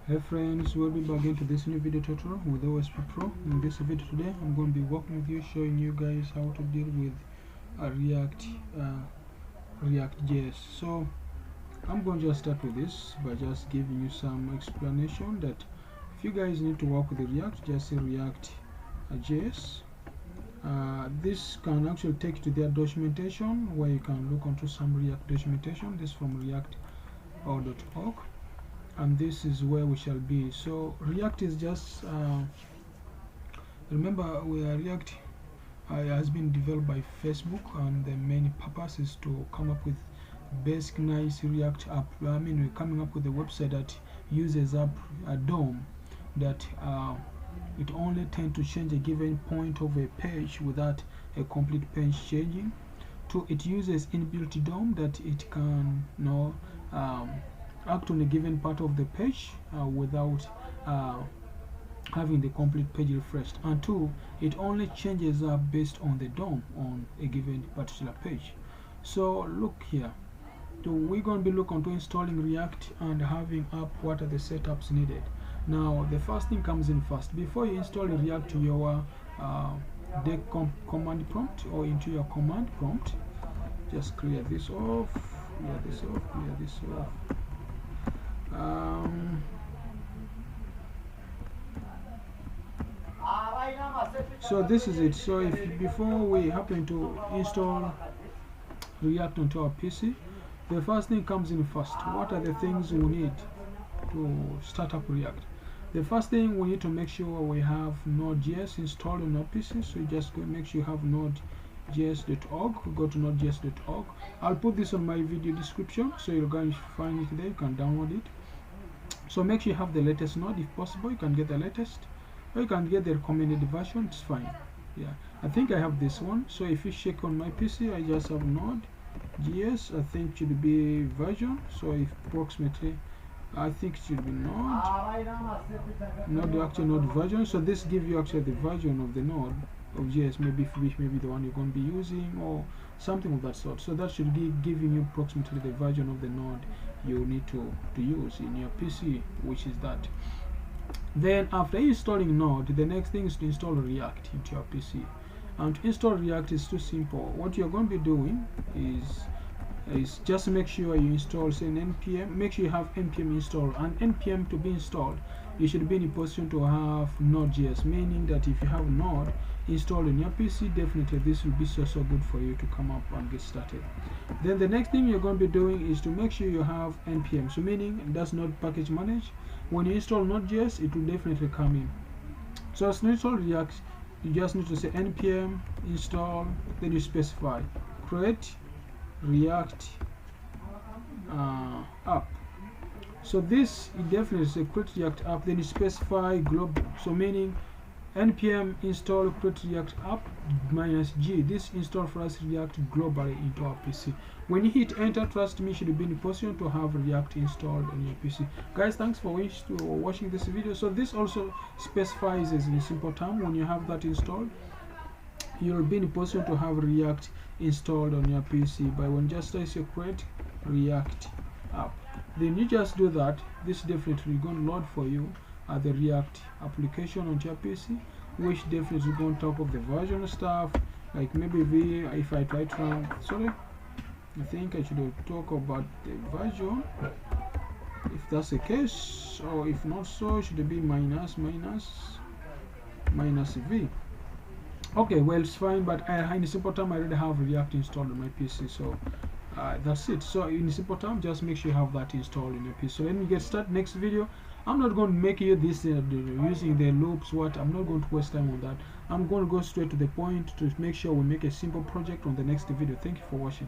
Hey friends, welcome back into this new video tutorial with OSP Pro. In this video today, I'm going to be working with you, showing you guys how to deal with React.js. So I'm going to just start with this by just giving you some explanation that if you guys need to work with the React, just say React.js. This can actually take you to their documentation where you can look onto some React documentation. This from react.org. And this is where we shall be. So React is just remember React has been developed by Facebook, and the main purpose is to come up with basic nice React app. I mean, we're coming up with a website that uses a DOM that it only tends to change a given point of a page without a complete page changing. It uses inbuilt DOM that it can act on a given part of the page without having the complete page refreshed. And two, it only changes up based on the DOM on a given particular page. So look here, we're going to be looking to installing React and having up what are the setups needed. Now the first thing comes in first. Before you install React to your deck command prompt or into your command prompt, just clear this off, clear this off, clear this off. So this is it. So if before we happen to install React onto our PC, the first thing comes in first. What are the things we need to start up React? The first thing, we need to make sure we have Node.js installed on our PC. So you just go make sure you have nodejs.org. Go to nodejs.org. I'll put this on my video description, so you're going to find it there. You can download it. So make sure you have the latest node. If possible, you can get the latest, or you can get the recommended version. It's fine. Yeah, I think I have this one. So if you check on my PC, I just have Node.js. I think it should be version. So if approximately, I think it should be node version. So this gives you actually the version of the node of JS, maybe the one you're going to be using or something of that sort. So that should be giving you approximately the version of the node you need to use in your PC, which is that. Then after installing Node, the next thing is to install React into your PC. And to install React is too simple. What you're going to be doing is just make sure you install, say, an npm. Make sure you have npm installed, and npm to be installed, you should be in a position to have Node.js, meaning that if you have Node installed in your PC, definitely this will be so good for you to come up and get started. Then the next thing you're going to be doing is to make sure you have npm, so meaning that's Node package manage. When you install Node.js, it will definitely come in. So as to install React, you just need to say npm install, then you specify create React app. So this, it definitely is a create React app, then you specify global, so meaning npm install create React app -g. This install for us React globally into our PC. When you hit enter, trust me, you should be in a position to have React installed on your PC. Guys, thanks for watching this video. So this also specifies as in simple term, when you have that installed, you'll be in a position to have React installed on your PC by when just as you create React app. Then you just do that. This definitely going to load for you the React application on your PC, which definitely is going to talk of the version stuff, like maybe if I try to run, sorry, I think I should talk about the version if that's the case, or if not so, should it be minus v. Okay, well, it's fine, but in a simple term, I already have React installed on my PC, so that's it. So in a simple term, just make sure you have that installed in your PC. So let me get started. Next video, I'm not going to make you this using the loops. I'm not going to waste time on that. I'm going to go straight to the point to make sure we make a simple project on the next video. Thank you for watching.